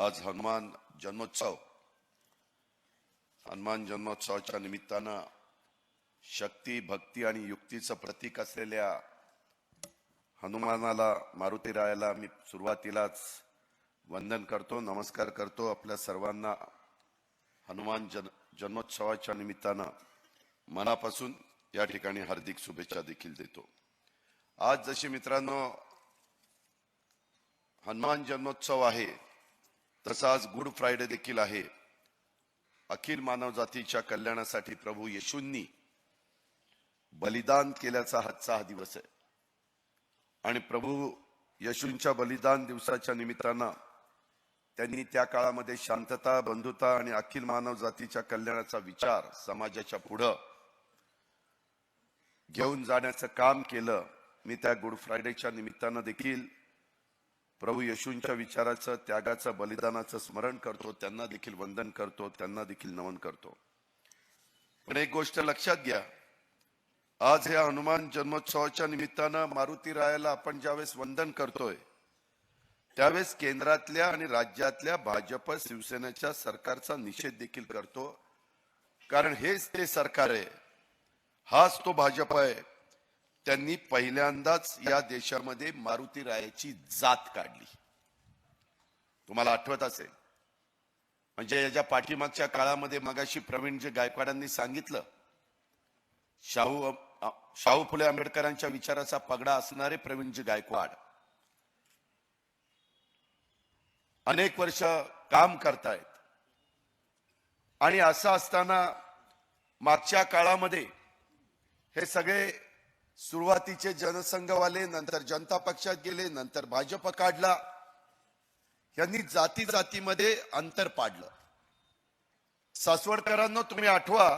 आज हनुमान जन्मोत्सवाच्या निमित्तानं शक्ती, भक्ती आणि युक्तीचं प्रतीक असलेल्या हनुमानाला, मारुतीरायाला मी सुरुवातीलाच वंदन करतो, नमस्कार करतो. आपल्या सर्वांना हनुमान जन्मोत्सवाच्या निमित्तानं मनापासून या ठिकाणी हार्दिक शुभेच्छा देखील देतो. आज जशी मित्रांनो हनुमान जन्मोत्सव आहे, तसा आज गुड फ्रायडे देखील आहे. अखिल मानव जातीच्या कल्याणासाठी प्रभू येशूंनी बलिदान केल्याचा आजचा हा दिवस आहे. आणि प्रभू येशूंच्या बलिदान दिवसाच्या निमित्तानं त्यांनी त्या काळामध्ये शांतता, बंधुता आणि अखिल मानव जातीच्या कल्याणाचा विचार समाजाच्या पुढं घेऊन जाण्याचं काम केलं. मी त्या गुड फ्रायडेच्या निमित्तानं देखील प्रभू येशूंच्या विचाराचं, त्यागाचं, बलिदानाचं स्मरण करतो, त्यांना देखील वंदन करतो, त्यांना देखील नमन करतो. पण एक गोष्ट लक्षात घ्या, आज या हनुमान जन्मोत्सवाच्या निमित्तानं मारुतीरायाला आपण ज्यावेळेस वंदन करतोय, त्यावेळेस केंद्रातल्या आणि राज्यातल्या भाजप शिवसेनेच्या सरकारचा निषेध देखील करतो. कारण हेच ते सरकार आहे, हाच तो भाजप आहे. त्यांनी पहिल्यांदाच या देशामध्ये मारुतीरायाची जात काढली. तुम्हाला आठवत असेल, म्हणजे याच्या पाठीमागच्या काळामध्ये मगाशी प्रवीणजी गायकवाडांनी सांगितलं, शाहू फुले आंबेडकरांच्या विचाराचा पगडा असणारे प्रवीणजी गायकवाड अनेक वर्ष काम करतायत. आणि असं असताना मागच्या काळामध्ये हे सगळे सुरुवातीचे जनसंघवाले, नंतर जनता पक्षात गेले, नंतर भाजप काढला. यांनी जाती जातीमध्ये अंतर पाडलं. सासवडकरांना तुम्ही आठवा,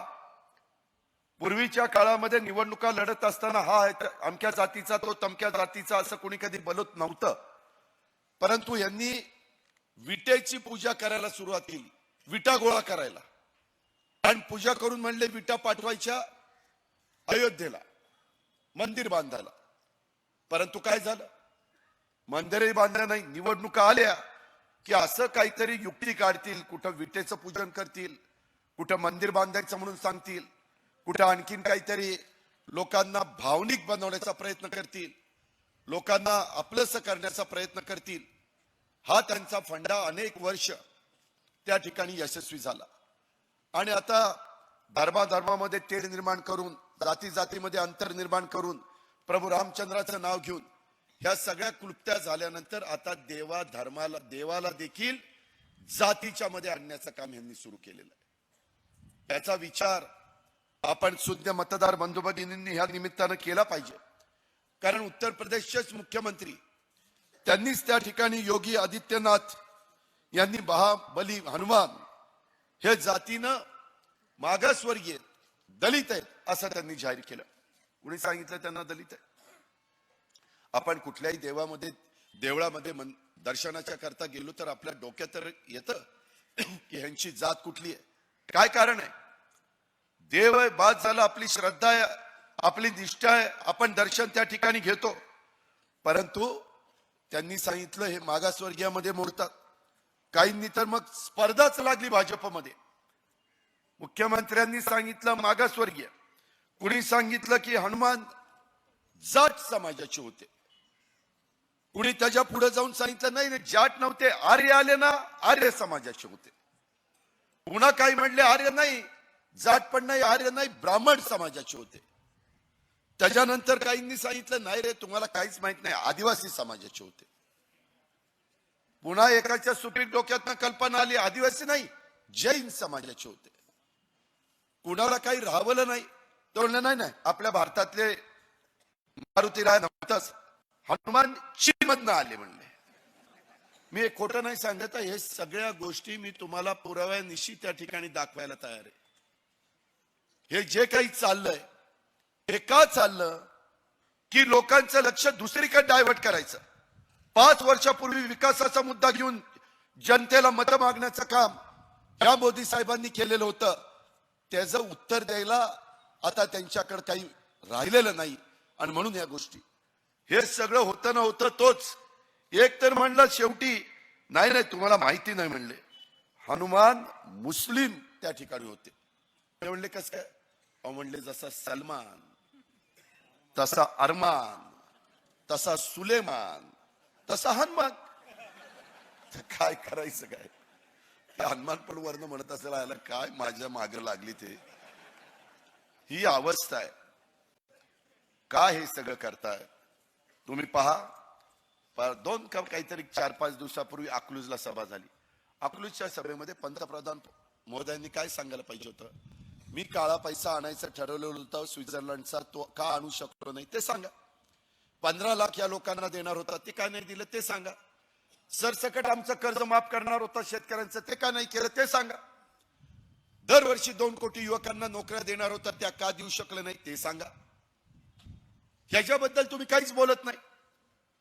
पूर्वीच्या काळामध्ये निवडणुका लढत असताना हा अमक्या जातीचा, तो तमक्या जातीचा असं कोणी कधी बोलत नव्हतं. परंतु यांनी विटेची पूजा करायला सुरुवात केली, विटा गोळा करायला. आणि पूजा करून म्हणले विटा पाठवायच्या अयोध्येला, मंदिर बांधायला. परंतु काय झालं, मंदिरही बांधलं नाही. निवडणुका आल्या की असं काहीतरी युक्ती काढतील, कुठं विटेचं पूजन करतील, कुठं मंदिर बांधायचं म्हणून सांगतील, कुठं आणखीन काहीतरी लोकांना भावनिक बनवण्याचा प्रयत्न करतील, लोकांना आपलंसं करण्याचा प्रयत्न करतील. हा त्यांचा फंडा अनेक वर्ष त्या ठिकाणी यशस्वी झाला. आणि आता धर्माधर्मामध्ये तेढ निर्माण करून, जाती जातीमध्ये अंतर निर्माण करून, प्रभू रामचंद्राचं नाव घेऊन ह्या सगळ्या क्लुप्त्या झाल्यानंतर आता देवाला देखील जातीच्या मध्ये आणण्याचं काम यांनी सुरू केलेलं आहे. याचा विचार आपण शुद्ध मतदार बंधू भगिनींनी ह्या निमित्तानं केला पाहिजे. कारण उत्तर प्रदेशचेच मुख्यमंत्री, त्यांनीच त्या ठिकाणी योगी आदित्यनाथ यांनी महाबली हनुमान हे जातीनं मागासवर्गीय दलित आहेत असं त्यांनी जाहीर केलं. कुणी सांगितलं त्यांना दलित आहे? आपण कुठल्याही देवळामध्ये दर्शनाच्या करता गेलो तर आपल्या डोक्यात तर येतं की ह्यांची जात कुठली आहे, काय कारण आहे. देव आहे, बाद झाला, आपली श्रद्धा आहे, आपली निष्ठा आहे, आपण दर्शन त्या ठिकाणी घेतो. परंतु त्यांनी सांगितलं हे मागासवर्गीयामध्ये मोडतात. काहींनी तर मग स्पर्धाच लागली भाजपमध्ये. मुख्यमंत्र्यांनी सांगितलं मागासवर्गीय, कुणी सांगितलं की हनुमान जाट समाजाचे होते, कुणी त्याच्या पुढे जाऊन सांगितलं नाही जाट नव्हते, आर्य आले ना, आर्य समाजाचे होते. पुन्हा काही म्हणले आर्य नाही, जाट पण नाही, आर्य नाही, ब्राह्मण समाजाचे होते. त्याच्यानंतर काहींनी सांगितलं नाही रे, तुम्हाला काहीच माहित नाही, आदिवासी समाजाचे होते. पुन्हा एकाच्या सुपीक डोक्यातनं कल्पना आली, आदिवासी नाही, जैन समाजाचे होते. कुणाला काही राहवलं नाही, तो म्हणलं नाही, आपल्या भारतातले मारुतीराय नव्हताच, हनुमान चीनमधनं आले म्हणले. मी एक खोटं नाही सांगत, हे सगळ्या गोष्टी मी तुम्हाला पुराव्यानिशी त्या ठिकाणी दाखवायला तयार आहे. हे जे काही चाललंय हे का चाललं की लोकांचं लक्ष दुसरीकडे डायव्हर्ट करायचं. 5 वर्षापूर्वी विकासाचा मुद्दा घेऊन जनतेला मतं मागण्याचं काम या मोदी साहेबांनी केलेलं होतं. त्याचं उत्तर द्यायला आता त्यांच्याकडे काही राहिलेलं नाही. आणि म्हणून या गोष्टी, हे सगळं होतं ना होतं तोच. एक तर म्हणलं शेवटी नाही नाही तुम्हाला माहिती नाही म्हणले. हनुमान मुस्लिम त्या ठिकाणी होते. ते म्हणले कस काय? म्हणले जसा सलमान, तसा अरमान, तसा सुलेमान, तसा हनुमान. काय करायचं काय? हनुमान पण वर्ण म्हणत असेल आयला काय माझ्या मागे लागली ते. ही अवस्था आहे. का हे सगळं करताय तुम्ही? पहा, काहीतरी 4-5 दिवसापूर्वी अकलूजला सभा झाली. अकलूजच्या सभेमध्ये पंतप्रधान महोदयांनी काय सांगायला पाहिजे होतं? मी काळा पैसा आणायचं ठरवलेलं होतं स्वित्झर्लंडचा, तो का आणू शकलो नाही ते सांगा. 15 लाख या लोकांना देणार होता, ते का नाही दिलं ते सांगा. सरसकट आमचं कर्ज माफ करणार होता शेतकऱ्यांचं, ते का नाही केलं ते सांगा. दरवर्षी 2 कोटी युवकांना नोकऱ्या देणार होता, त्या का देऊ शकले नाही ते सांगा. याच्याबद्दल तुम्ही काहीच बोलत नाही.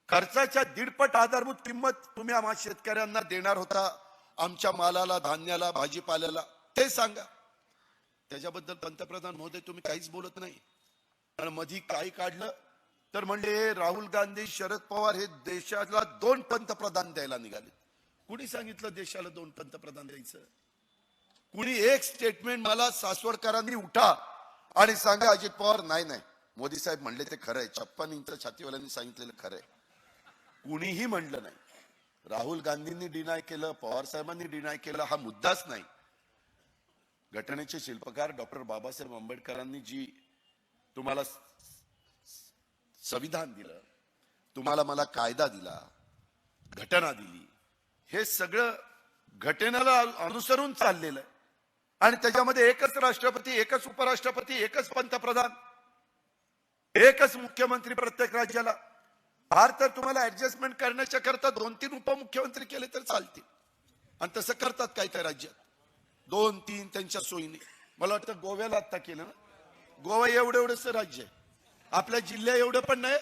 खर्चाच्या 1.5 आधारभूत किंमत तुम्ही आम्हा शेतकऱ्यांना देणार होता, आमच्या मालाला, धान्याला, भाजीपाल्याला, ते सांगा. त्याच्याबद्दल पंतप्रधान महोदय तुम्ही काहीच बोलत नाही. आणि मधी काय काढलं तर म्हणले राहुल गांधी, शरद पवार हे देशाला 2 पंतप्रधान द्यायला निघाले. कुणी सांगितलं देशाला 2 पंतप्रधान द्यायचं? कुणी एक स्टेटमेंट मला सासवडकरांनी उठा आणि सांगा अजित पवार नाही नाही मोदी साहेब म्हणले ते खरंय, 56 इंच छातीवाल्यांनी सांगितलेलं खरंय. कुणीही म्हणलं नाही. राहुल गांधींनी डिनाय केलं, पवार साहेबांनी डिनाय केलं, हा मुद्दाच नाही. घटनेचे शिल्पकार डॉक्टर बाबासाहेब आंबेडकरांनी जी तुम्हाला संविधान दिलं, तुम्हाला मला कायदा दिला, घटना दिली, हे सगळं घटनेला अनुसरून चाललेलं आहे. आणि त्याच्यामध्ये एकच राष्ट्रपती, एकच उपराष्ट्रपती, एकच पंतप्रधान, एकच मुख्यमंत्री प्रत्येक राज्याला. फार तर तुम्हाला ऍडजस्टमेंट करण्याच्या करता 2-3 उपमुख्यमंत्री केले तर चालतील. आणि तसं करतात काही त्या राज्यात 2-3 त्यांच्या सोयीने. मला वाटतं गोव्याला आता केलं ना. गोवा एवढंच राज्य आहे. आपल्या जिल्ह्या एवढं पण नाही,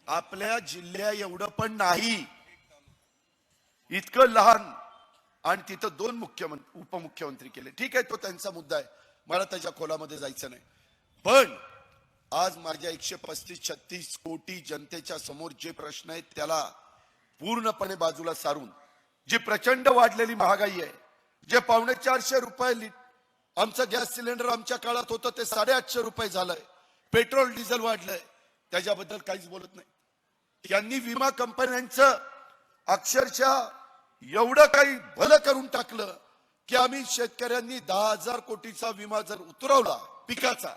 आपल्या जिल्ह्या एवढं पण नाही, इतकं लहान. आणि तिथं 2 मुख्यमंत्री उपमुख्यमंत्री केले. ठीक आहे, तो त्यांचा मुद्दा आहे, मला त्याच्या खोलामध्ये जायचं नाही. पण आज माझ्या 135-36 कोटी जनतेच्या समोर जे प्रश्न आहेत त्याला पूर्णपणे बाजूला सारून, जी प्रचंड वाढलेली महागाई आहे, जे ₹450 आमचं गॅस सिलेंडर आमच्या काळात होतं ते ₹850 झालंय, पेट्रोल डिझेल वाढलंय, त्याच्याबद्दल काहीच बोलत नाही. यांनी विमा कंपन्यांचं अक्षरशः एवढं काही भलं करून टाकलं की आम्ही शेतकऱ्यांनी 10,000 कोटीचा विमा जर उतरवला पिकाचा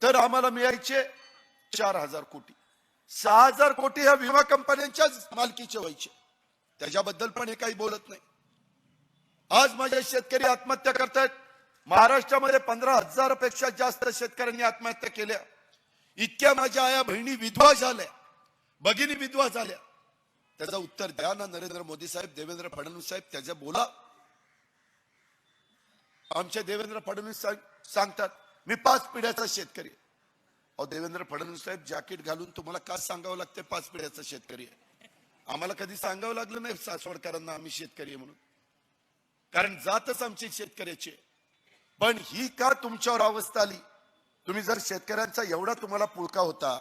तर आम्हाला मिळायचे 4,000 कोटी. 6,000 कोटी ह्या विमा कंपन्यांच्याच मालकीचे व्हायचे. त्याच्याबद्दल पण हे काही बोलत नाही. आज माझे शेतकरी आत्महत्या करतायत. महाराष्ट्रामध्ये 15,000 पेक्षा जास्त शेतकऱ्यांनी आत्महत्या केल्या. इतक्या माझ्या आया बहिणी विधवा झाल्या, भगिनी विधवा झाल्या. त्याचं उत्तर द्या ना नरेंद्र मोदी साहेब, देवेंद्र फडणवीस साहेब, त्याचं बोला. आमचे देवेंद्र फडणवीस सांगतात मी 5 पिढ्याचा शेतकरी. अहो देवेंद्र फडणवीस साहेब, जॅकेट घालून तुम्हाला का सांगावं लागते 5 पिढ्याचा शेतकरी आहे? आम्हाला कधी सांगावं लागलं नाही सासवडकरांना आम्ही शेतकरी आहे म्हणून, कारण जातच आमची शेतकऱ्याची. पण ही का तुमच्यावर अवस्था आली? तुम्ही जर शेतकऱ्यांचा एवढा तुम्हाला पुळका होता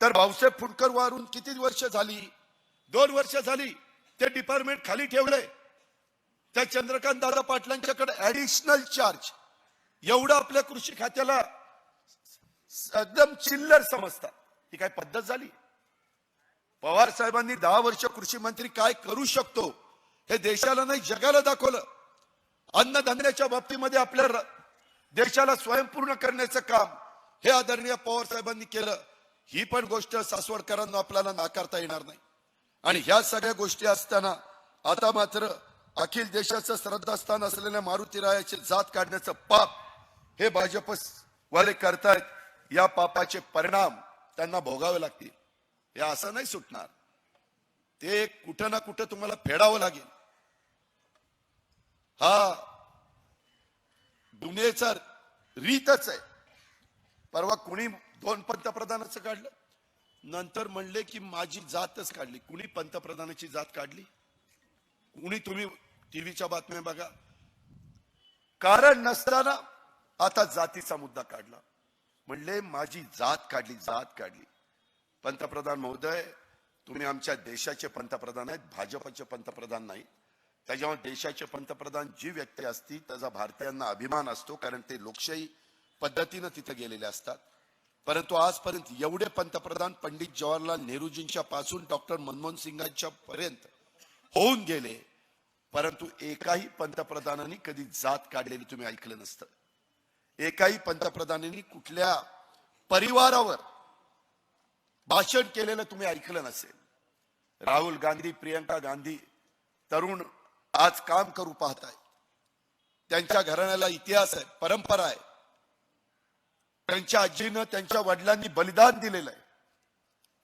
तर भाऊसाहेब फुंडकर वारून किती वर्ष झाली? 2 वर्ष झाली ते डिपार्टमेंट खाली ठेवलंय. त्या चंद्रकांत दादा पाटलांच्याकडे ऍडिशनल चार्ज एवढं आपल्या कृषी खात्याला एकदम चिल्लर समजतात. ही काय पद्धत झाली? पवार साहेबांनी 10 वर्ष कृषी मंत्री काय करू शकतो हे देशाला नाही जगाला दाखवलं. अन्नधान्याच्या बाबतीमध्ये आपल्या देशाला स्वयंपूर्ण करण्याचं काम हे आदरणीय पवार साहेबांनी केलं. ही पण गोष्ट सासवडकरांना आपल्याला नाकारता येणार नाही. आणि ह्या सगळ्या गोष्टी असताना आता मात्र अखिल देशाचं श्रद्धास्थान असलेल्या मारुतीरायाची जात काढण्याचं पाप हे भाजप वाले करतायत. या पापाचे परिणाम त्यांना भोगावे लागतील. हे असं नाही सुटणार, ते कुठं ना कुठं तुम्हाला फेडावं लागेल. हा दुनियेचा रीतच आहे. परवा कुणी 2 पंतप्रधानाचं काढलं, नंतर म्हणले की माझी जातच काढली. कुणी पंतप्रधानाची जात काढली? कुणी? तुम्ही टीव्हीच्या बातम्या बघा. कारण नसताना आता जातीचा मुद्दा काढला. म्हणले माझी जात काढली, जात काढली. पंतप्रधान महोदय, तुम्ही आमच्या देशाचे पंतप्रधान आहेत, भाजपचे पंतप्रधान नाही. त्याच्यामुळे देशाचे पंतप्रधान जी व्यक्ती असती त्याचा भारतीयांना अभिमान असतो, कारण ते लोकशाही पद्धतीने तिथे गेलेले असतात. परंतु आजपर्यंत एवढे पंतप्रधान पंडित जवाहरलाल नेहरूजींच्या पासून डॉक्टर मनमोहन सिंगांच्या पर्यंत होऊन गेले, परंतु एकाही पंतप्रधानांनी कधी जात काढलेली तुम्ही ऐकलं नसतं. एकाही पंतप्रधानांनी कुठल्या परिवारावर भाषण केलेलं तुम्ही ऐकलं नसेल. राहुल गांधी, प्रियंका गांधी तरुण आज काम करू पाहत आहे. त्यांच्या घराण्याला इतिहास आहे, परंपरा आहे. त्यांच्या आजीनं, त्यांच्या वडिलांनी बलिदान दिलेलं आहे,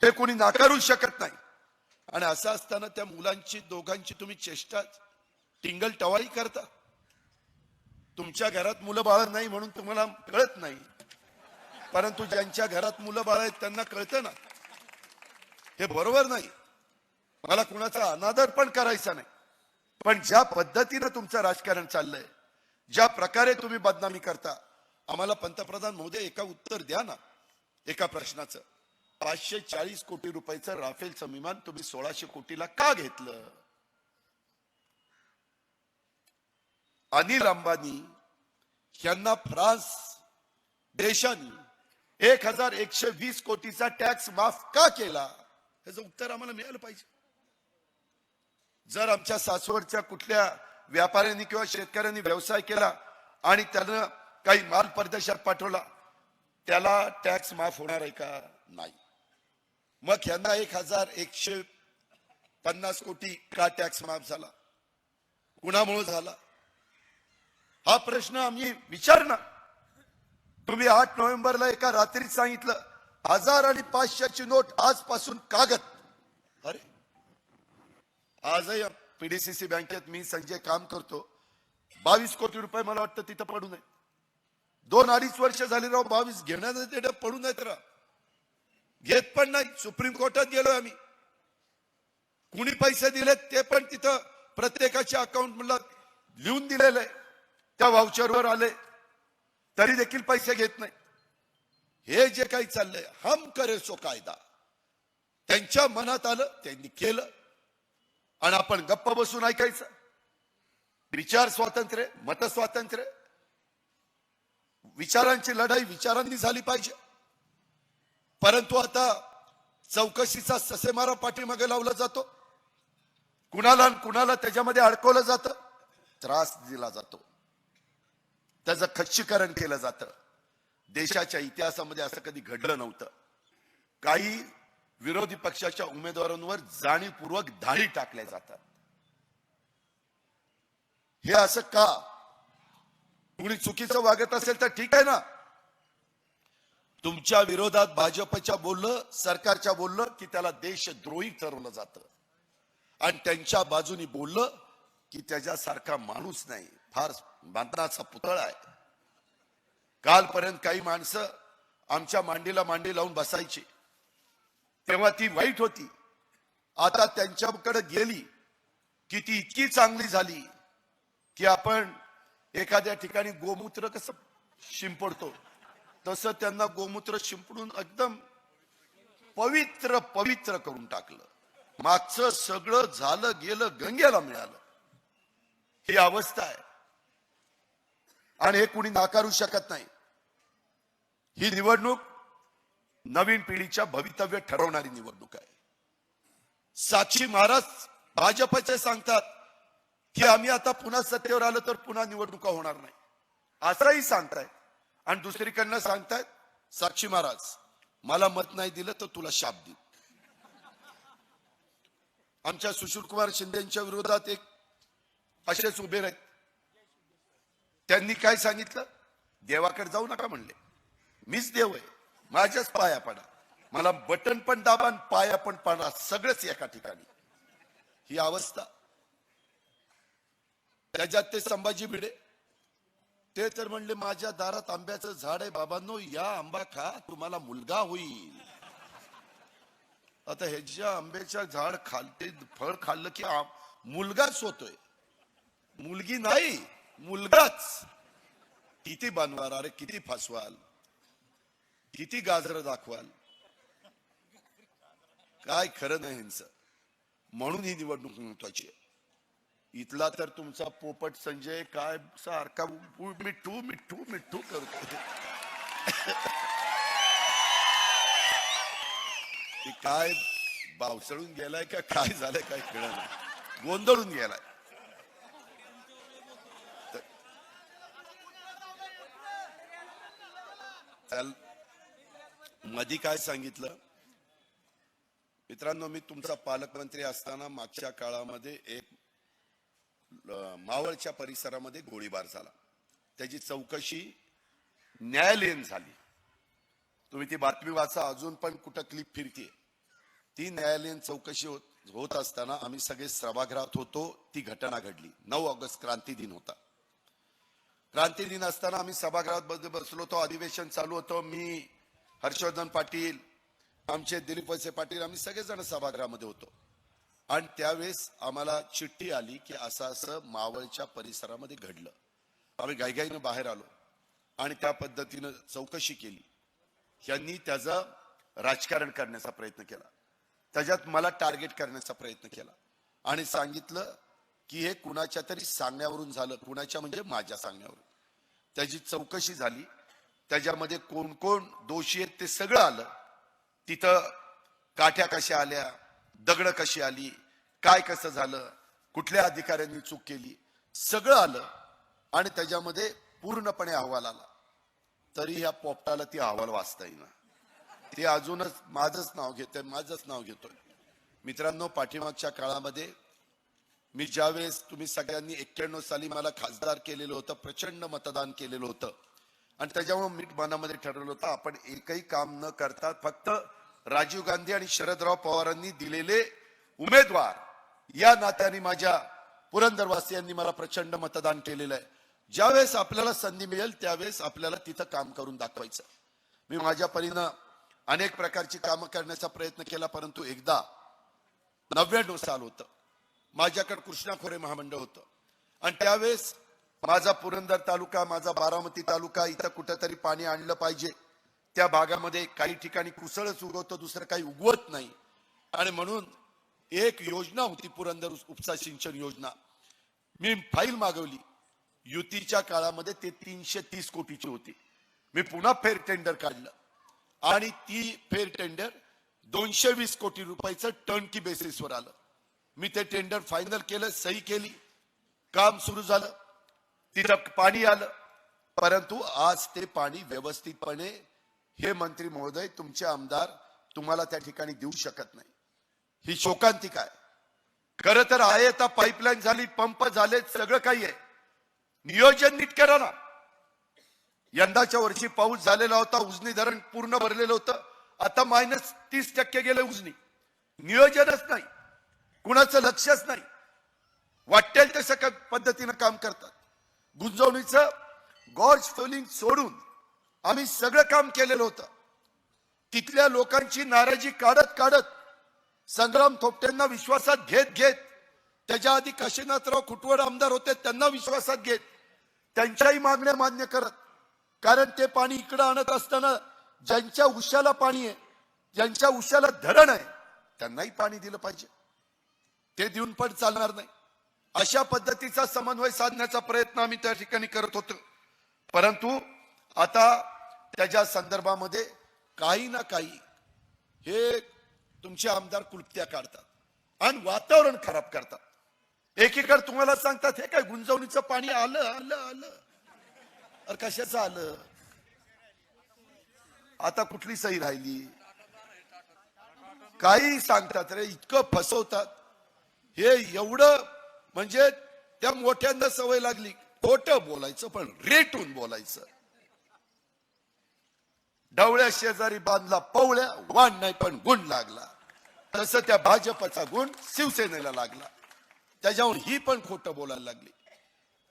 हे कोणी नाकारू शकत नाही. आणि असं असताना त्या मुलांची, दोघांची तुम्ही चेष्टा, टिंगल टवाळी करता. तुमच्या घरात मुलं बाळ नाही म्हणून तुम्हाला कळत नाही, परंतु ज्यांच्या घरात मुलं बाळ आहेत त्यांना कळतं ना. हे बरोबर नाही. मला कुणाचा अनादर पण करायचा नाही, पण ज्या पद्धतीनं तुमचं राजकारण चाललंय, ज्या प्रकारे तुम्ही बदनामी करता, आम्हाला पंतप्रधान महोदय एका उत्तर द्या ना एका प्रश्नाचं. 540 कोटी रुपयाचं राफेलचं विमान तुम्ही 1600 कोटीला का घेतलं? अनिल अंबानी यांना फ्रान्स देशाने 1120 कोटीचा टॅक्स माफ का केला? याचं उत्तर आम्हाला मिळालं पाहिजे. जर आमच्या सासवडच्या कुठल्या व्यापाऱ्यांनी किंवा शेतकऱ्यांनी व्यवसाय केला आणि त्यानं काही माल परदेशात पाठवला, त्याला टॅक्स माफ होणार आहे का? नाही. मग यांना 1150 कोटी का टॅक्स माफ झाला? कुणामुळे झाला? हा प्रश्न आम्ही विचारणार. तुम्ही 8 नोव्हेंबरला एका रात्रीत सांगितलं 1000 आणि 500ची नोट आजपासून कागद. अरे आजही पीडीसीसी बँकेत मी संजय काम करतो, 22 कोटी रुपये मला वाटतं तिथं पडून आहे. 2-2.5 वर्ष झाली राव, 22 घेण्याचं पडून आहेत राव, घेत पण नाही. सुप्रीम कोर्टात गेलो आम्ही, कुणी पैसे दिलेत ते पण तिथं प्रत्येकाच्या अकाउंट मधला लिहून दिलेलं आहे, त्या व्हाउचरवर आले तरी देखील पैसे घेत नाही. हे जे काही चाललंय, हम करे सो कायदा, त्यांच्या मनात आलं त्यांनी केलं आणि आपण गप्प बसून ऐकायचं. विचार स्वातंत्र्य, मत स्वातंत्र्य, विचारांची लढाई विचारांनी झाली पाहिजे. परंतु आता चौकशीचा ससेमारा पाठीमागे लावला जातो, कुणाला त्याच्यामध्ये अडकवलं जातं, त्रास दिला जातो, त्याचं खच्चीकरण केलं जातं. देशाच्या इतिहासामध्ये असं कधी घडलं नव्हतं. काही विरोधी पक्षाच्या उमेदवारांवर जाणीवपूर्वक धाडी टाकल्या जातात. हे असं का? कुणी चुकीचं वागत असेल तर ठीक आहे ना. तुमच्या विरोधात भाजपच्या बोललं, सरकारच्या बोललं की त्याला देशद्रोही ठरवलं जातं, आणि त्यांच्या बाजूनी बोललं की त्याच्यासारखा माणूस नाही, फार बांधण्याचा पुतळा आहे. कालपर्यंत काही माणसं आमच्या मांडीला मांडी लावून बसायची, तेव्हा ती वाईट होती. आता त्यांच्याकडे गेली की ती इतकी चांगली झाली की आपण एखाद्या ठिकाणी गोमूत्र कसं शिंपडतो तसं त्यांना गोमूत्र शिंपडून एकदम पवित्र पवित्र करून टाकलं. मागचं सगळं झालं गेलं गंगेला मिळालं, ही अवस्था आहे. आणि हे कुणी नाकारू शकत नाही. ही निवडणूक नवीन पिढीच्या भवितव्य ठरवणारी निवडणूक आहे. साक्षी महाराज भाजपचे सांगतात की आम्ही आता पुन्हा सत्तेवर आलो तर पुन्हा निवडणुका होणार नाही, असंही सांगतायत. आणि दुसरीकडनं सांगतायत साक्षी महाराज मला मत नाही दिलं तर तुला शाप देऊ. आमच्या सुशीलकुमार शिंदेच्या विरोधात एक असेच उभे आहेत. त्यांनी काय सांगितलं? देवाकडे जाऊ नका म्हणले, मीच देव आहे, माझ्याच पाया पडा, मला बटन पण दाबा पाया पण पडा, सगळंच एका ठिकाणी. ही अवस्था. त्याच्यात ते संभाजी भिडे, ते तर म्हणले माझ्या दारात आंब्याचं झाड आहे बाबांनो, या आंबा खा तुम्हाला मुलगा होईल. आता ह्याच्या आंब्याच्या झाड खालते फळ खाल्लं की मुलगाच होतोय, मुलगी नाही मुलगाच. किती बनवाल, अरे किती फसवाल, किती गाजर दाखवाल. काय खरं नाही यांचं. म्हणून ही निवडणूक महत्वाची आहे. इथला तर तुमचा पोपट संजय काय सारखा मिठू मिठू मिठू करतो. काय बावसळून गेलाय का काय झालंय काय कळलं नाही, गोंधळून गेलाय. मधी काय सांगितलं मित्रांनो, मी तुमचा पालकमंत्री असताना मागच्या काळामध्ये एक मावळच्या परिसरामध्ये गोळीबार झाला. त्याची चौकशी न्यायालयीन झाली. तुम्ही ती बातमी वाचा, अजून पण कुठं क्लिप फिरतीये. ती न्यायालयीन चौकशी होत असताना आम्ही सगळे सभागृहात होतो. ती घटना घडली. 9 ऑगस्ट क्रांती दिन होता. क्रांती दिन असताना आम्ही सभागृहात बसलो होतो. अधिवेशन चालू होतं. मी, हर्षवर्धन पाटील, आमचे दिलीप वळसे पाटील, आम्ही सगळेजण सभागृहामध्ये होतो. आणि त्यावेळेस आम्हाला चिठ्ठी आली की असं असं मावळच्या परिसरामध्ये घडलं. आम्ही घाईघाईनं बाहेर आलो आणि त्या पद्धतीनं चौकशी केली. यांनी त्याचं राजकारण करण्याचा प्रयत्न केला, त्याच्यात मला टार्गेट करण्याचा प्रयत्न केला आणि सांगितलं की हे कुणाच्या तरी सांगण्यावरून झालं. कुणाच्या म्हणजे माझ्या सांगण्यावरून. त्याची चौकशी झाली. त्याच्यामध्ये कोण कोण दोषी आहेत ते सगळं आलं. तिथं काठ्या कशा आल्या, दगड कशी आली, काय कसं झालं, कुठल्या अधिकाऱ्यांनी चूक केली, सगळं आलं आणि त्याच्यामध्ये पूर्णपणे अहवाल आला. तरी ह्या पोपटाला ती अहवाल वाचता येईना. ते अजूनच माझंच नाव घेतोय. मित्रांनो, पाठीमागच्या काळामध्ये मी ज्यावेळेस तुम्ही सगळ्यांनी 91 साली मला खासदार केलेलं होतं, प्रचंड मतदान केलेलं होतं आणि त्याच्यामुळे मी मनामध्ये ठरवलं होतं आपण एकही काम न करता फक्त राजीव गांधी आणि शरदराव पवारांनी दिलेले उमेदवार या नात्याने माझ्या पुरंदरवासियांनी मला प्रचंड मतदान केलेलं आहे. ज्यावेळेस आपल्याला संधी मिळेल त्यावेळेस आपल्याला तिथं काम करून दाखवायचं. मी माझ्या परीनं अनेक प्रकारची कामं करण्याचा प्रयत्न केला, परंतु एकदा 99 साल होतं, माझ्याकडे कृष्णा खोरे महामंडळ होतं आणि त्यावेळेस माझा पुरंदर तालुका, माझा बारामती तालुका, इथं कुठेतरी पाणी आणलं पाहिजे. त्या भागामध्ये काही ठिकाणी कुसळच उगवतं, दुसरं काही उगवत नाही. आणि म्हणून एक योजना होती पुरंदर उपसा सिंचन योजना. मी फाईल मागवली. युतीच्या काळामध्ये ते 330 कोटीची होती. मी पुन्हा फेर टेंडर काढलं आणि ती फेर टेंडर 220 कोटी रुपयाचं टर्नकी बेसिसवर आलं. मी ते टेंडर फायनल केलं, सही केली, काम सुरू झालं. तिथं पाणी आलं, परंतु आज ते पाणी व्यवस्थितपणे हे मंत्री महोदय, तुमचे आमदार तुम्हाला त्या ठिकाणी देऊ शकत नाही. ही शोकांतिक आहे. खरं तर आहे, आता पाईपलाईन झाली, पंप झाले, सगळं काही आहे. नियोजन नीट करा ना. यंदाच्या वर्षी पाऊस झालेला होता, उजनी धरण पूर्ण भरलेलं होतं. आता -30% गेलं उजनी. नियोजनच नाही, कुणाचं लक्षच नाही. वाटेल तसं पद्धतीनं काम करतात. गुंजवणीचं गॉर्ज फिलिंग सोडून आम्ही सगळं काम केलेलं होतं. तिथल्या लोकांची नाराजी काढत काढत संग्राम थोपटेंना विश्वासात घेत त्याच्या आधी काशीनाथराव खुटवड आमदार होते, त्यांना विश्वासात घेत त्यांच्याही मागण्या मान्य करत, कारण ते पाणी इकडं आणत असताना ज्यांच्या उशाला पाणी आहे, ज्यांच्या उशाला धरण आहे, त्यांनाही पाणी दिलं पाहिजे. ते देऊन पण चालणार नाही. अशा पद्धतीचा समन्वय साधण्याचा प्रयत्न आम्ही त्या ठिकाणी करत होतो. परंतु आता त्याच्या संदर्भामध्ये काही ना काही हे तुमचे आमदार कुलत्या काढतात आणि वातावरण खराब करतात. एकीकडे तुम्हाला सांगतात हे काय गुंजवणीचं पाणी आलं आलं आलं, अरे कशाचं आलं? आता कुठली सही राहिली? काही सांगतात रे, इतकं फसवतात. हे एवढं म्हणजे त्या मोठ्यांना सवय लागली खोटं बोलायचं, पण रेटून बोलायचं. डवळ्या शेजारी बांधला पवळ्या, वाण नाही पण गुण लागला. तसं त्या भाजपचा गुण शिवसेनेला लागला. त्याच्यावर ही पण खोटं बोलायला लागली.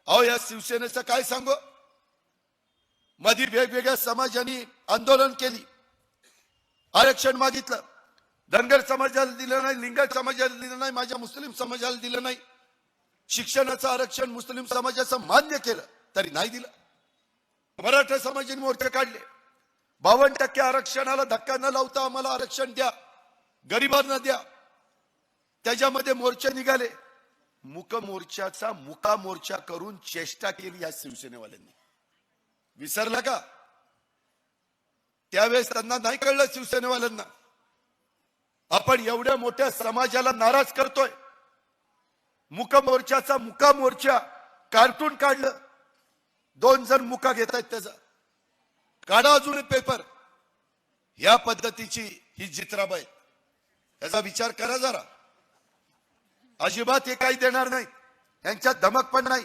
अहो, या शिवसेनेचं काय सांगू? मध्ये वेगवेगळ्या समाजांनी आंदोलन केली, आरक्षण मागितलं. धनगर समाजाला दिलं नाही, लिंगायत समाजाला दिलं नाही, माझ्या मुस्लिम समाजाला दिलं नाही. शिक्षणाचं आरक्षण मुस्लिम समाजाचं मान्य केलं तरी नाही दिलं. मराठा समाजाने मोर्चे काढले. 52% आरक्षणाला धक्का न लावता आम्हाला आरक्षण द्या. गरिबांना द्या, त्याच्यामध्ये मोर्चे निघाले, मुक मोर्चाचा मुका मोर्चा करून चेष्टा केली या शिवसेनेवाल्यांनी. विसरला का? त्यावेळेस त्यांना नाही कळलं शिवसेनेवाल्यांना आपण एवढ्या मोठ्या समाजाला नाराज करतोय. मुका मोर्चाचा मुका मोर्चा कार्टून काढलं, 2 जण मुका घेत आहेत त्याचा, काढा अजून पेपर. या पद्धतीची ही जित्राबाई, याचा विचार करा जरा. अजिबात हे काही देणार नाही, यांच्यात धमक पण नाही,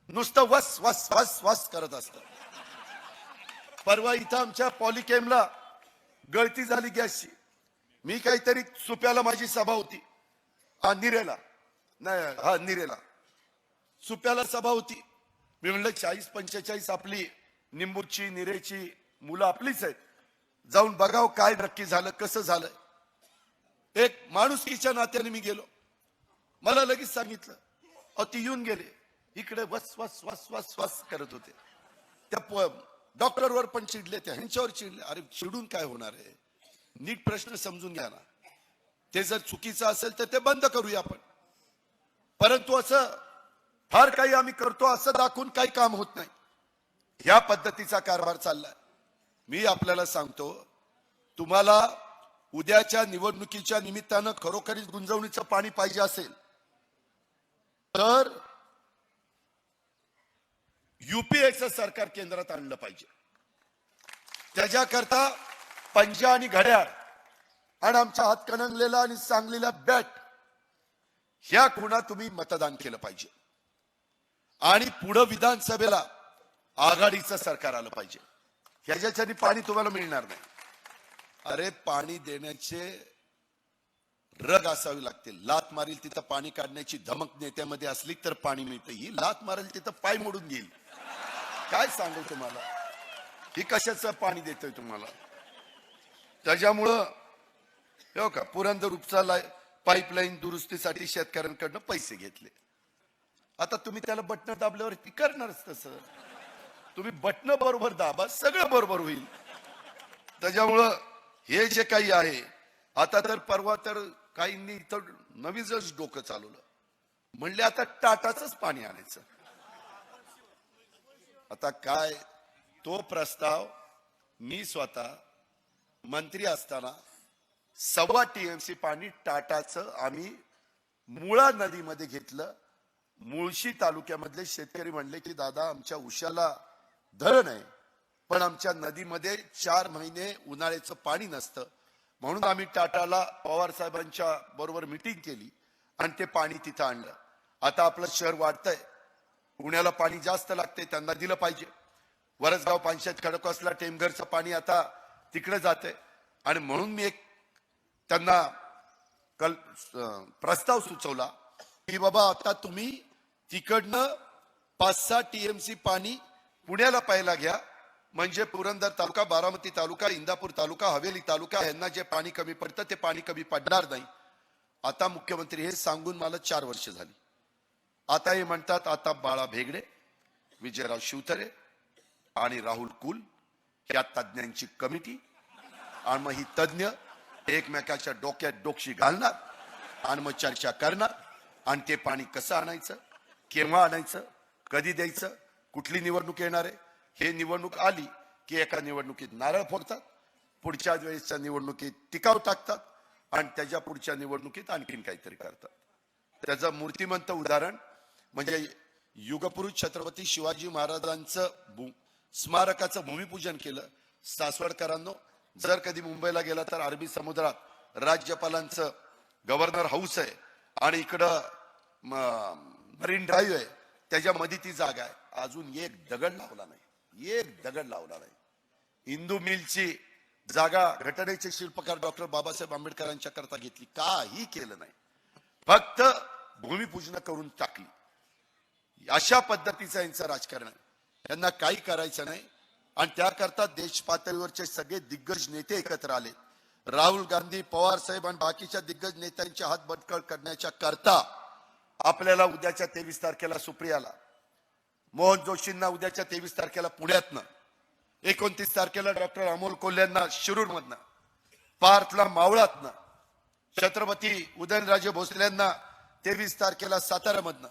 नुसतं वस वस वस वस करत असतं. परवा इथं आमच्या पॉलिकेमला गळती झाली गॅसची. मी काहीतरी सुप्याला माझी सभा होती, निरेला नाही, निरेला सुप्याला सभा होती. मी म्हणलं 40-45 आपली निंबूची निरेची मुलं आपलीच आहेत, जाऊन बघाव काय नक्की झालं, कसं झालं. एक माणुसकीच्या नात्याने मी गेलो, मला लगेच सांगितलं. ती येऊन गेले इकडे, वस वस वस वस वस करत होते. त्या डॉक्टरवर पण चिडले, त्या ह्यांच्यावर चिडले. अरे चिडून काय होणार आहे, नीट प्रश्न समजून घ्या ना. ते जर चुकीचं असेल तर ते बंद करूया आपण, परंतु असं फार काही आम्ही करतो असं दाखवून काही काम होत नाही. ह्या पद्धतीचा कारभार चाललाय. मी आपल्याला सांगतो, तुम्हाला उद्याच्या निवडणुकीच्या निमित्तानं खरोखरीच गुंजवणीचं पाणी पाहिजे असेल तर युपीएचं सरकार केंद्रात आणलं पाहिजे. त्याच्याकरता पंजा आणि घड्याळ आणि आमच्या हातकणंगलेला आणि सांगलीला बॅट, ह्या खुणा तुम्ही मतदान केलं पाहिजे. आणि पुढे विधानसभेला आघाडीचं सरकार आलं पाहिजे. ह्याच्यासाठी पाणी तुम्हाला मिळणार नाही. अरे पाणी देण्याचे रग असावी लागते. लात मारील तिथं पाणी काढण्याची धमक नेत्यामध्ये असली तर पाणी मिळतं. ही लात मारेल तिथं पाय मोडून घेईल. काय सांगू तुम्हाला, ही कशाचं पाणी देतोय तुम्हाला. त्याच्यामुळं हो का, पुरंदर उपसा पाईपलाईन दुरुस्तीसाठी शेतकऱ्यांकडनं पैसे घेतले. आता तुम्ही त्याला बटन दाबल्यावर ती करणारच तसं. तुम्ही बटन बरोबर दाबा, सगळं बरोबर होईल. त्याच्यामुळं हे जे काही आहे, आता तर परवा तर काहींनी इथं नवीनच डोकं चालवलं, म्हणले आता टाटाचंच पाणी आणायचं. आता काय, तो प्रस्ताव मी स्वतः मंत्री असताना 1.25 TMC पाणी टाटाचं आम्ही मुळा नदीमध्ये घेतलं. मुळशी तालुक्यामधले शेतकरी म्हणले की दादा आमच्या उशाला धरण आहे, पण आमच्या नदीमध्ये 4 महिने उन्हाळ्याचं पाणी नसतं, म्हणून आम्ही टाटाला पवार साहेबांच्या बरोबर मीटिंग केली आणि ते पाणी तिथं आणलं. आता आपलं शहर वाढतंय, पुण्याला पाणी जास्त लागतंय, त्यांना दिलं पाहिजे. वरसगाव पंचायत खडकवासला टेमघरचं पाणी आता तिकडे जातंय. आणि म्हणून मी एक त्यांना प्रस्ताव सुचवला की बाबा आता तुम्ही तिकडनं 5-6 TMC पाणी पुण्याला प्यायला घ्या, म्हणजे पुरंदर तालुका, बारामती तालुका, इंदापूर तालुका, हवेली तालुका यांना जे पाणी कमी पडतं ते पाणी कमी पडणार नाही. आता मुख्यमंत्री हे सांगून मला 4 वर्ष झाली. आता हे म्हणतात आता बाळा भेगडे, विजयराव शिवतरे आणि राहुल कुल या तज्ञांची कमिटी, आणि मग ही तज्ञ एकमेकाच्या डोक्यात डोकशी घालणार आणि मग चर्चा करणार. आणि ते पाणी कसं आणायचं, केव्हा आणायचं, कधी द्यायचं, कुठली निवडणूक येणार आहे, हे निवडणूक आली की एका निवडणुकीत नारळ फोडतात, पुढच्या वेळेसच्या निवडणुकीत टिकाव टाकतात आणि त्याच्या पुढच्या निवडणुकीत आणखीन काहीतरी करतात. त्याचं मूर्तिमंत उदाहरण म्हणजे युगपुरुष छत्रपती शिवाजी महाराजांचं स्मारकाचं भूमिपूजन केलं. सासवडकरांनो, जर कधी मुंबईला गेला तर अरबी समुद्रात राज्यपालांचं गव्हर्नर हाऊस आहे आणि इकडं मरीन ड्राईव्ह आहे, त्याच्यामध्ये ती जागा आहे. अजून एक दगड लावला नाही, एक दगड लावला नाही. हिंदू मिलची जागा घटनेचे शिल्पकार डॉक्टर बाबासाहेब आंबेडकरांच्या करता घेतली, काही केलं नाही, फक्त भूमिपूजन करून टाकली. अशा पद्धतीचं यांचं राजकारण आहे. यांना काही करायचं नाही आणि त्याकरता देश पातळीवरचे सगळे दिग्गज नेते एकत्र आले. राहुल गांधी, पवार साहेब आणि बाकीच्या दिग्गज नेत्यांचे हात बटकळ करण्याच्या करता आपल्याला उद्याच्या 23 तारखेला सुप्रियाला, मोहन जोशींना उद्याच्या 23 तारखेला पुण्यातनं, 29 तारखेला डॉक्टर अमोल कोल्हेंना शिरूरमधनं, पार्थला मावळातनं छत्रपती उदयनराजे भोसलेंना 23 तारखेला साताऱ्यामधनं,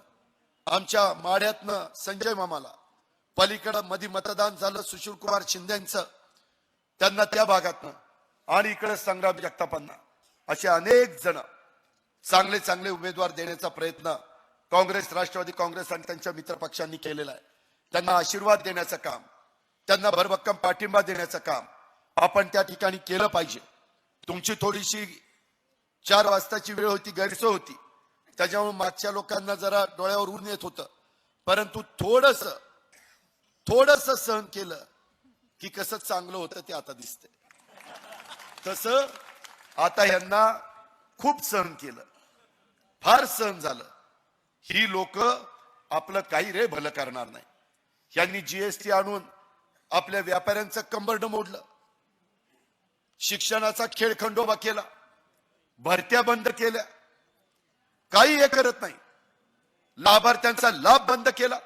आमच्या माढ्यातनं संजय मामाला, पलीकडं मध्ये मतदान झालं सुशीलकुमार शिंदेचं, त्यांना त्या भागातनं, आणि इकडे संग्राम जगतापांना, असे अनेक जण चांगले चांगले उमेदवार देण्याचा प्रयत्न काँग्रेस, राष्ट्रवादी काँग्रेस आणि त्यांच्या मित्र पक्षांनी केलेला आहे. त्यांना आशीर्वाद देण्याचं काम, त्यांना भरभक्कम पाठिंबा देण्याचं काम आपण त्या ठिकाणी केलं पाहिजे. तुमची थोडीशी 4 वाजताची वेळ होती, गैरसोय होती, त्याच्यामुळे मागच्या लोकांना जरा डोळ्यावर ऊन येत होतं, परंतु थोडस सहन केलं की कसं चांगलं होतं ते आता दिसतंय. तसं आता यांना खूप सहन केलं, फार सहन झालं. ही लोक आपलं काही रे भलं करणार नाही. यांनी जीएसटी आणून आपल्या व्यापाऱ्यांचं कंबरड मोडलं, शिक्षणाचा खेळखंडोबा केला, भरत्या बंद केल्या, काही हे करत नाही. लाभार्थ्यांचा लाभ बंद केला,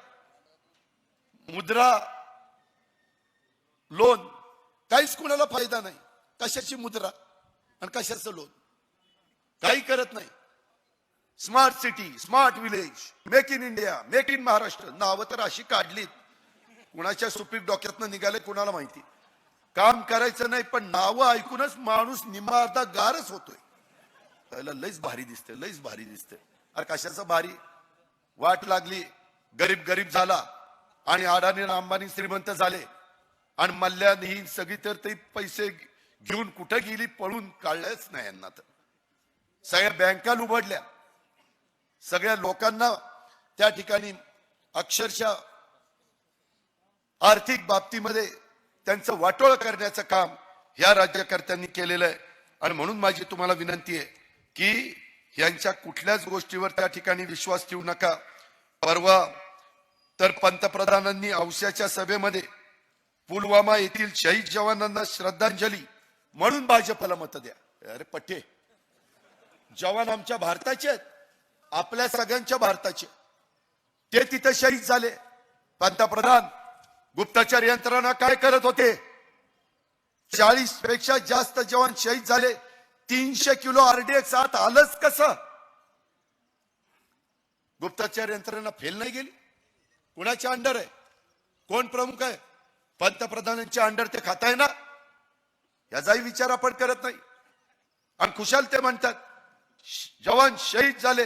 मुद्रा लोन काहीच कुणाला फायदा नाही. कशाची मुद्रा आणि कशाचं लोन, काही करत नाही. Smart city, smart village, make in India, make in Maharashtra, नावं तर अशी काढलीत, कुणाच्या सुपीक डोक्यातनं निघाले कुणाला माहिती. काम करायचं नाही, पण नावं ऐकूनच माणूस निम्मा अर्धा गारच होतोय. त्याला लईच भारी दिसते, लईच भारी दिसते. अरे कशाचं भारी, वाट लागली, गरीब गरीब झाला आणि अडाणी आणि अंबानी श्रीमंत झाले, आणि मल्ल्याने ही सगळी तर ते पैसे घेऊन कुठे गेली, पळून काढलंच नाही यांना. तर सगळ्या बँका उघडल्या, सगळ्या लोकांना त्या ठिकाणी अक्षरशः आर्थिक बाबतीमध्ये त्यांचं वाटोळ करण्याचं काम या राज्यकर्त्यांनी केलेलं आहे. आणि म्हणून माझी तुम्हाला विनंती आहे की यांच्या कुठल्याच गोष्टीवर त्या ठिकाणी विश्वास ठेवू नका. परवा तर पंतप्रधानांनी औस्याच्या सभेमध्ये पुलवामा येथील शहीद जवानांना श्रद्धांजली म्हणून भाजपला मत द्या. अरे पट्टे, जवान आमच्या भारताचे आहेत, आपल्या सगळ्यांच्या भारताचे, ते तिथे शहीद झाले. पंतप्रधान गुप्तचर यंत्रणा काय करत होते? 40 पेक्षा जास्त जवान शहीद झाले. 300 किलो आरडीएक्स आत आलंच कसं? गुप्तचर यंत्रणा फेल नाही गेली? कुणाच्या अंडर आहे? कोण प्रमुख आहे? पंतप्रधानांच्या अंडर ते खात आहे ना? याचाही विचार आपण करत नाही. आणि खुशाल ते म्हणतात जवान शहीद झाले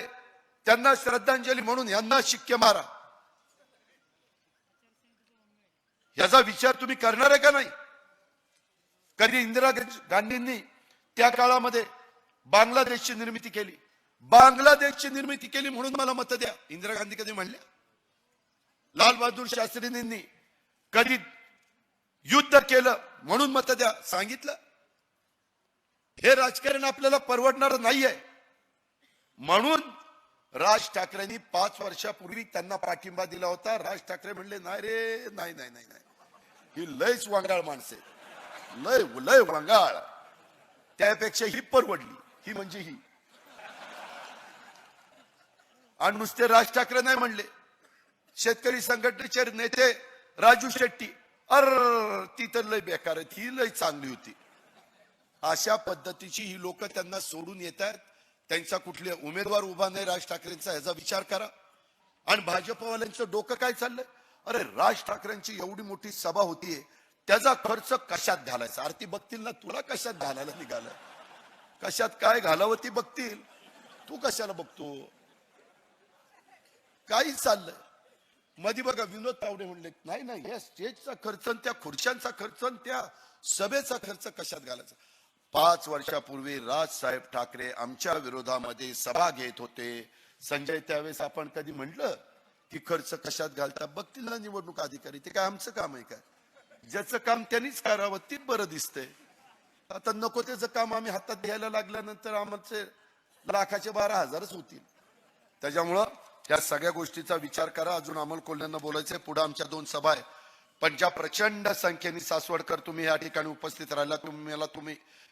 त्यांना श्रद्धांजली म्हणून यांना शिक्के मारा. याचा विचार तुम्ही करणार आहे का नाही? कधी इंदिरा गांधींनी त्या काळामध्ये बांगलादेशची निर्मिती केली, बांगलादेशची निर्मिती केली म्हणून मला मत द्या, इंदिरा गांधी कधी म्हणल्या? लाल बहादूर शास्त्रींनी कधी युद्ध केलं म्हणून मत द्या सांगितलं? हे राजकारण आपल्याला परवडणार नाहीये. म्हणून राज ठाकरेंनी 5 वर्षापूर्वी त्यांना पाठिंबा दिला होता. राज ठाकरे म्हणले नाही रे, नाही नाही नाही नाही, ही लयच वांगाळ माणसे, लय लय वांगाळ, त्यापेक्षा ही परवडली, ही म्हणजे ही. आणि नुसते राज ठाकरे नाही म्हणले, शेतकरी संघटनेचे नेते राजू शेट्टी, ती तर लय बेकार, ही लय चांगली होती. अशा पद्धतीची ही लोक त्यांना सोडून येतात. त्यांचा कुठले उमेदवार उभा नाही राज ठाकरेंचा, याचा विचार करा. आणि भाजपवाल्यांचं डोकं काय चाललंय? अरे राज ठाकरेंची एवढी मोठी सभा होतीये, त्याचा खर्च कशात घालायचा? आरती बघतील ना, तुला कशात घालायला निघालं? कशात काय घालावं ती बघतील, तू कशाला बघतो? काही चाललंय. मध्ये बघा विनोद तावडे म्हणले नाही नाही, या स्टेजचा खर्च, त्या खुर्च्यांचा खर्च, त्या सभेचा खर्च कशात घालायचा? 5 वर्षापूर्वी राजसाहेब ठाकरे आमच्या विरोधामध्ये सभा घेत होते. संजय, त्यावेळेस आपण कधी म्हटलं की खर्च कशात घालता? बघतील ना निवडणूक अधिकारी, ते काय आमचं काम आहे काय? ज्याचं काम त्यांनीच करावं तीच बरं दिसतंय. आता नको त्याचं काम आम्ही हातात घ्यायला लागल्यानंतर आमचे लाखाचे 12,000च होतील. त्याच्यामुळं त्या सगळ्या गोष्टीचा विचार करा. अजून अमोल कोल्ह्यांना बोलायचंय, पुढे आमच्या 2 सभा आहे. पण ज्या प्रचंड संख्येने सासवडकर तुम्ही या ठिकाणी उपस्थित राहिला,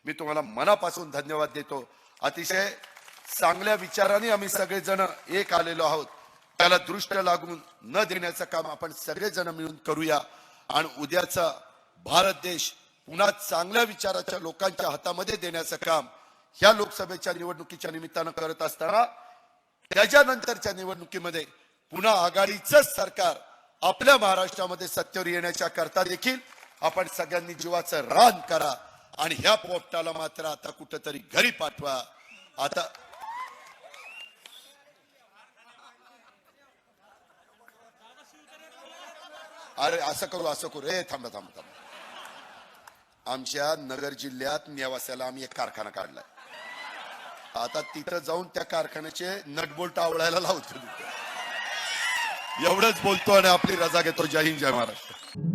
मी तुम्हाला मनापासून धन्यवाद देतो. अतिशय चांगल्या विचाराने आम्ही सगळेजण एक आलेलो आहोत. त्याला दृष्ट लागून न देण्याचं काम आपण सगळेजण मिळून करूया. आणि उद्याचा भारत देश पुन्हा चांगल्या विचाराच्या लोकांच्या हातामध्ये देण्याचं काम ह्या लोकसभेच्या निवडणुकीच्या निमित्तानं करत असताना त्याच्यानंतरच्या निवडणुकीमध्ये पुन्हा आघाडीचं सरकार आपल्या महाराष्ट्रामध्ये सत्तेवर येण्याच्या करता देखील आपण सगळ्यांनी जीवाचं रान करा आणि ह्या पोपटाला मात्र आता कुठंतरी घरी पाठवा. आता अरे असं करू ए थांबा. आमच्या नगर जिल्ह्यात नेवास्याला आम्ही एक कारखाना काढलाय. आता तिथं जाऊन त्या कारखान्याचे नटबोल्ट आवळायला लावतो. एवढंच बोलतो आणि आपली रजा घेतो. जय हिंद जय महाराष्ट्र.